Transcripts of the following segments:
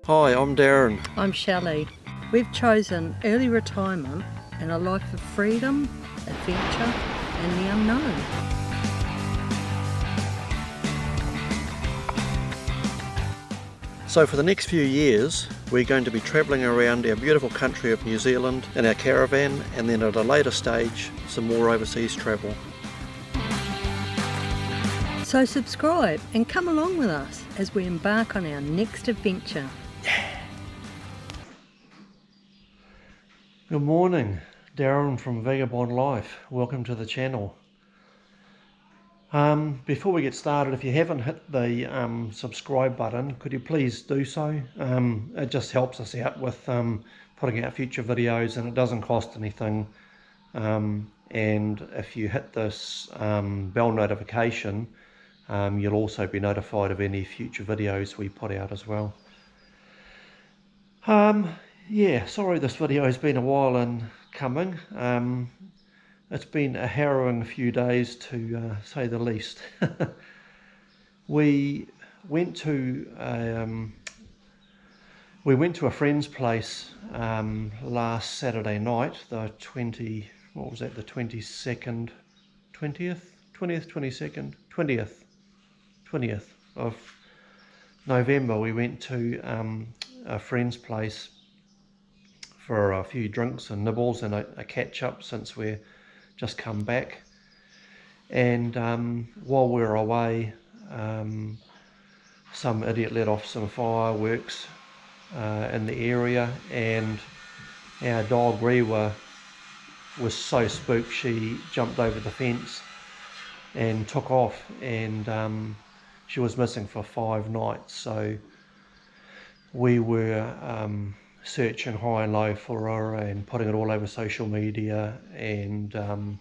Hi, I'm Darren. I'm Shelley. We've chosen early retirement and a life of freedom, adventure and the unknown. So for the next few years, we're going to be travelling around our beautiful country of New Zealand in our caravan, and then at a later stage, some more overseas travel. So subscribe and come along with us as we embark on our next adventure. Good morning, Darren from Vagabond Life. Welcome to the channel. Before we get started, if you haven't hit the subscribe button, could you please do so? It just helps us out with putting out future videos, and it doesn't cost anything. And if you hit this bell notification, you'll also be notified of any future videos we put out as well. Yeah, sorry this video has been a while in coming. It's been a harrowing few days to say the least. We went to a friend's place last Saturday night, the 20th of November. We went to a friend's place for a few drinks and nibbles and a catch up since we're just come back. And while we were away, some idiot let off some fireworks in the area, and our dog Rewa was so spooked she jumped over the fence and took off, and she was missing for 5 nights. So we were searching high and low for her and putting it all over social media, and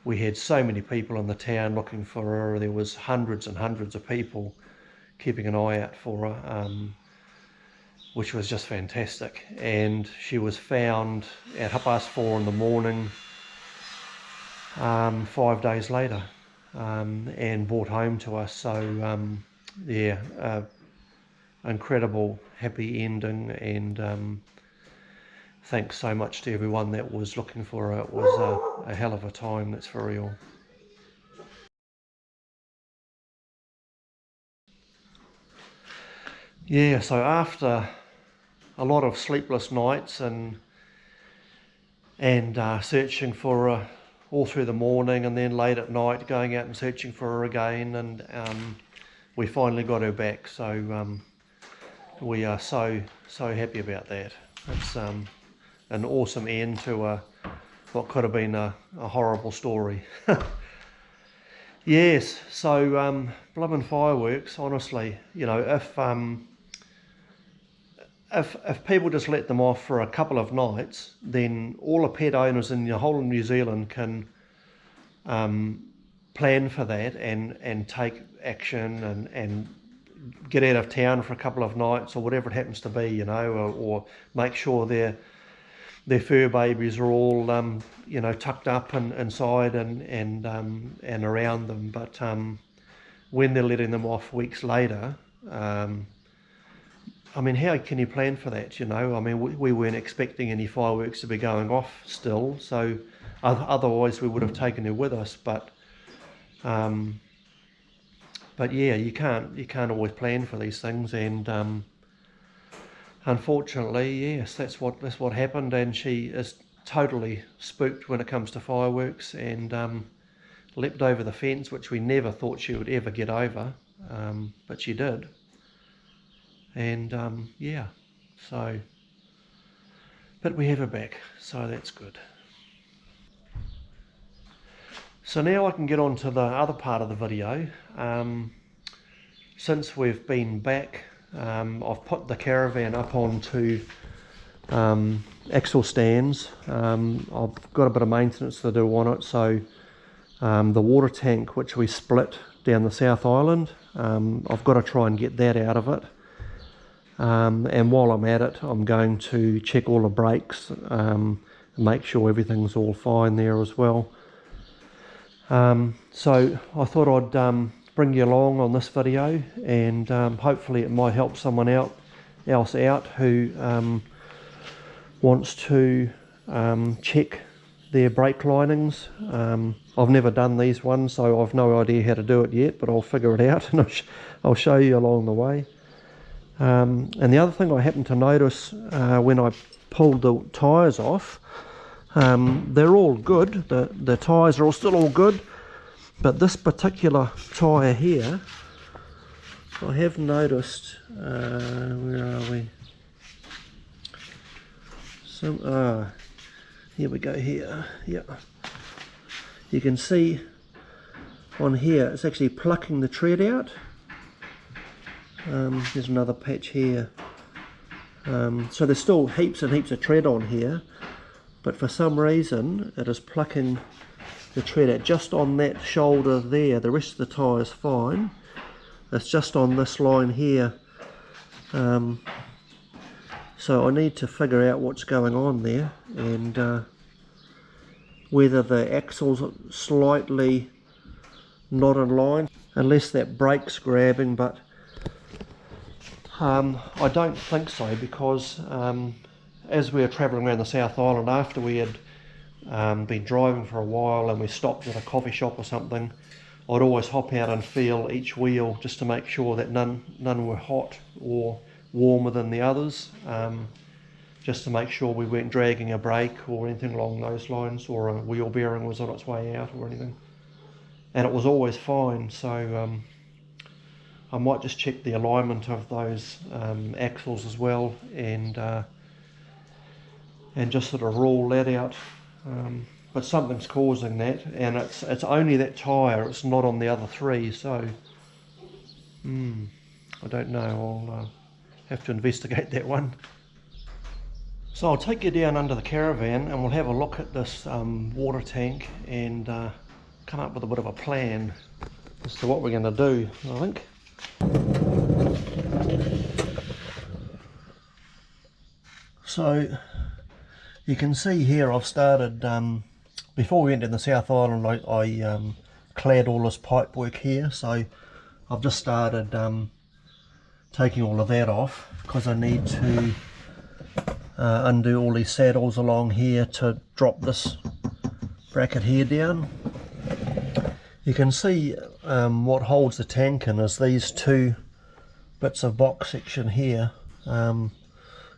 we had so many people in the town looking for her. There was hundreds and hundreds of people keeping an eye out for her, which was just fantastic. And she was found at 4:30 in the morning 5 days later, and brought home to us. So yeah, incredible happy ending, and thanks so much to everyone that was looking for her. It was a hell of a time, that's for real. yeah, so after a lot of sleepless nights and searching for her all through the morning, and then late at night going out and searching for her again, and we finally got her back. So we are so happy about that. It's an awesome end to what could have been a horrible story. Yes, so bloomin' fireworks, honestly, you know, if people just let them off for a couple of nights, then all the pet owners in the whole of New Zealand can plan for that and take action and get out of town for a couple of nights or whatever it happens to be, you know, or make sure their fur babies are all you know, tucked up and inside and around them. But when they're letting them off weeks later, I mean, how can you plan for that, you know? I mean, we weren't expecting any fireworks to be going off still, so otherwise we would have taken her with us. But yeah, you can't always plan for these things, and unfortunately, yes, that's what happened, and she is totally spooked when it comes to fireworks, and leapt over the fence, which we never thought she would ever get over, but she did. And yeah, so, but we have her back, so that's good. So now I can get on to the other part of the video. Since we've been back, I've put the Caravan up onto axle stands. I've got a bit of maintenance to do on it, so the water tank which we split down the South Island, I've got to try and get that out of it. And while I'm at it, I'm going to check all the brakes, and make sure everything's all fine there as well. So I thought I'd bring you along on this video, and hopefully it might help someone else out who wants to check their brake linings. I've never done these ones, so I've no idea how to do it yet, but I'll figure it out and I'll show you along the way. And the other thing I happened to notice when I pulled the tyres off, they're all good, the tyres are still all good, but this particular tyre here, I have noticed, where are we? Here we go here, yeah. You can see on here it's actually plucking the tread out. There's another patch here. So there's still heaps and heaps of tread on here, but for some reason it is plucking the tread out just on that shoulder there. The rest of the tyre is fine. It's just on this line here. So I need to figure out what's going on there, and whether the axle's slightly not in line, unless that brake's grabbing, but I don't think so, because as we were travelling around the South Island, after we had been driving for a while and we stopped at a coffee shop or something, I'd always hop out and feel each wheel just to make sure that none were hot or warmer than the others, just to make sure we weren't dragging a brake or anything along those lines, or a wheel bearing was on its way out or anything. And it was always fine, so I might just check the alignment of those axles as well, and just sort of rule that out. But something's causing that, and it's only that tyre, it's not on the other three, so I don't know, I'll have to investigate that one. So I'll take you down under the Caravan and we'll have a look at this water tank and come up with a bit of a plan as to what we're going to do, I think. So you can see here I've started, before we went in the South Island, I clad all this pipe work here, so I've just started taking all of that off, because I need to undo all these saddles along here to drop this bracket here down. You can see what holds the tank in is these two bits of box section here, and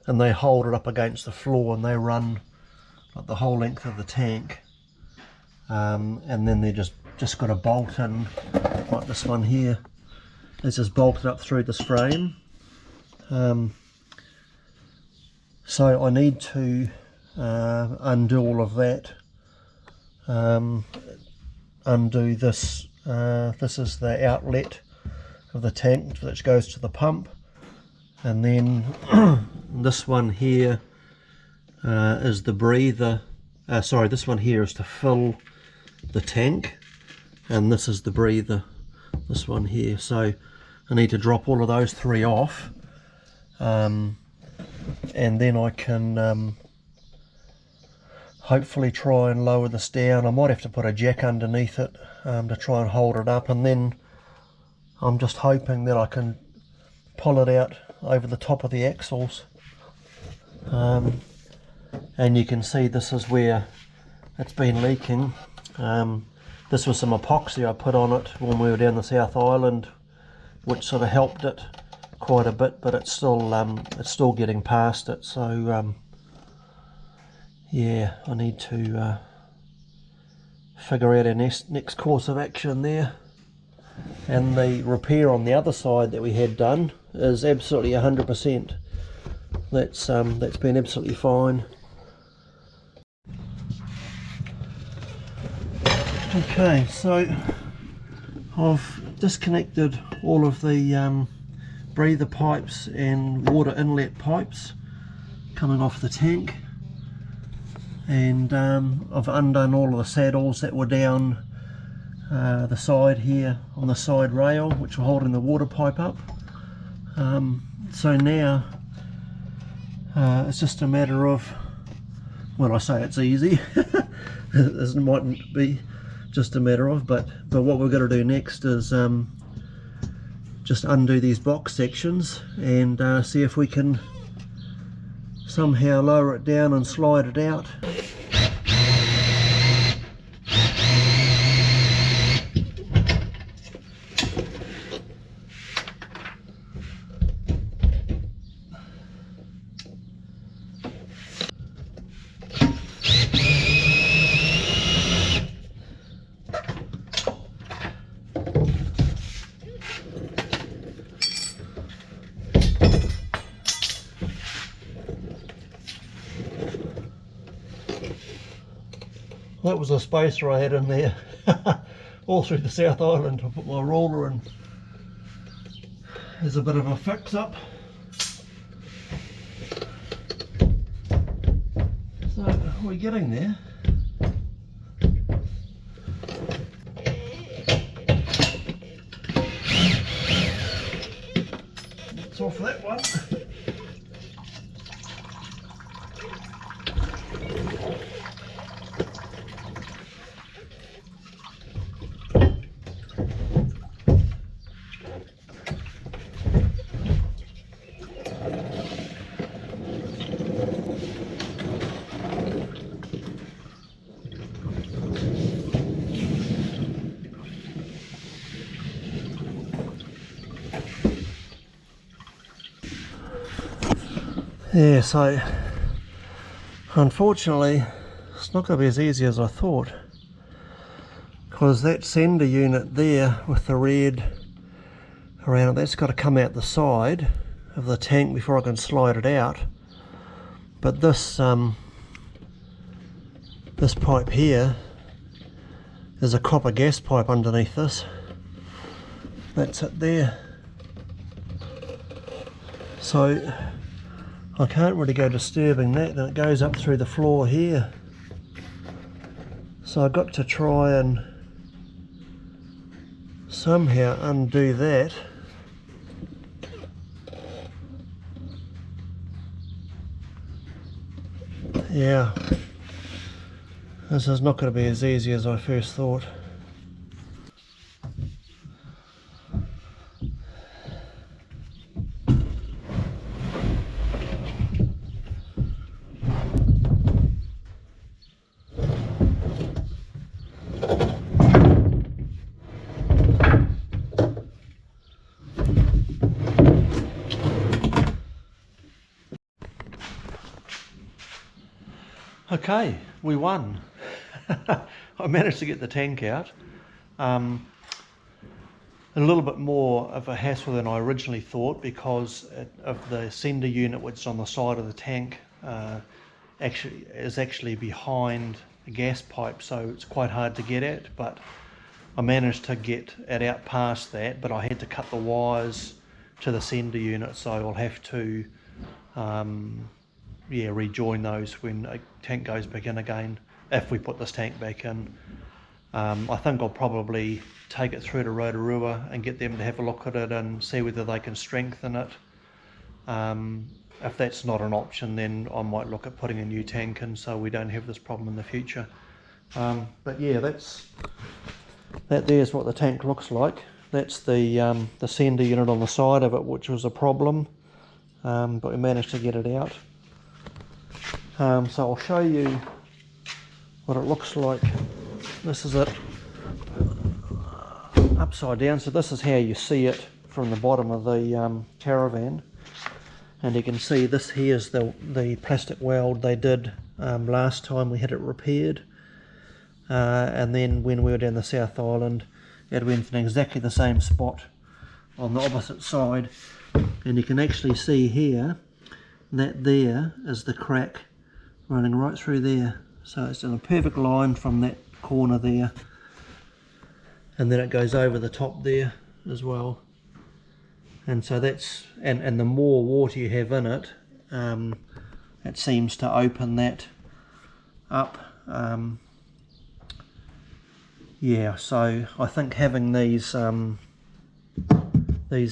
they hold it up against the floor, and they run like the whole length of the tank, and then they're just got a bolt in, like this one here. It's just bolted up through this frame. So I need to undo all of that, undo this. This is the outlet of the tank which goes to the pump, and then this one here is the breather. Sorry, this one here is to fill the tank, and this is the breather, this one here. So I need to drop all of those three off, and then I can hopefully try and lower this down. I might have to put a jack underneath it to try and hold it up, and then I'm just hoping that I can pull it out over the top of the axles. And you can see this is where it's been leaking. This was some epoxy I put on it when we were down the South Island, which sort of helped it quite a bit, but it's still getting past it. So yeah, I need to figure out our next course of action there. And the repair on the other side that we had done is absolutely 100%. That's been absolutely fine. Okay, so I've disconnected all of the breather pipes and water inlet pipes coming off the tank, and I've undone all of the saddles that were down the side here on the side rail, which were holding the water pipe up. So now it's just a matter of, when I say it's easy, it mightn't be just a matter of, but what we're going to do next is just undo these box sections and see if we can somehow lower it down and slide it out. That was a spacer I had in there all through the South Island. I put my roller in. There's a bit of a fix up. So we're getting there. That's off that one. Yeah, so unfortunately it's not going to be as easy as I thought, because that sender unit there with the red around it, that's got to come out the side of the tank before I can slide it out. But this this pipe here is a copper gas pipe underneath this. That's it there. So I can't really go disturbing that, and it goes up through the floor here. So I've got to try and somehow undo that. Yeah, this is not going to be as easy as I first thought. Okay, we won. I managed to get the tank out. A little bit more of a hassle than I originally thought because of the sender unit, which is on the side of the tank, actually behind a gas pipe, so it's quite hard to get at. But I managed to get it out past that, but I had to cut the wires to the sender unit, so I'll have to rejoin those when a tank goes back in again, if we put this tank back in. I think I'll probably take it through to Rotorua and get them to have a look at it and see whether they can strengthen it. If that's not an option, then I might look at putting a new tank in so we don't have this problem in the future. But yeah, there's what the tank looks like. That's the sender unit on the side of it, which was a problem, but we managed to get it out. So I'll show you what it looks like. This is it upside down, so this is how you see it from the bottom of the Caravan, and you can see this here's the plastic weld they did last time we had it repaired, and then when we were down the South Island it went in exactly the same spot on the opposite side, and you can actually see here that there is the crack running right through there, so it's in a perfect line from that corner there, and then it goes over the top there as well. And so that's, and the more water you have in it, it seems to open that up. Yeah, so I think having these what do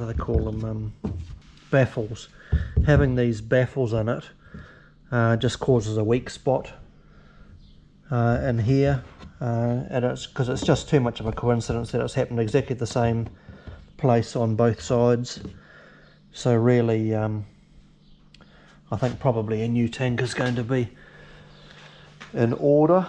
they call them, baffles, having these baffles in it just causes a weak spot in here, and it's because it's just too much of a coincidence that it's happened exactly the same place on both sides. So really, I think probably a new tank is going to be in order.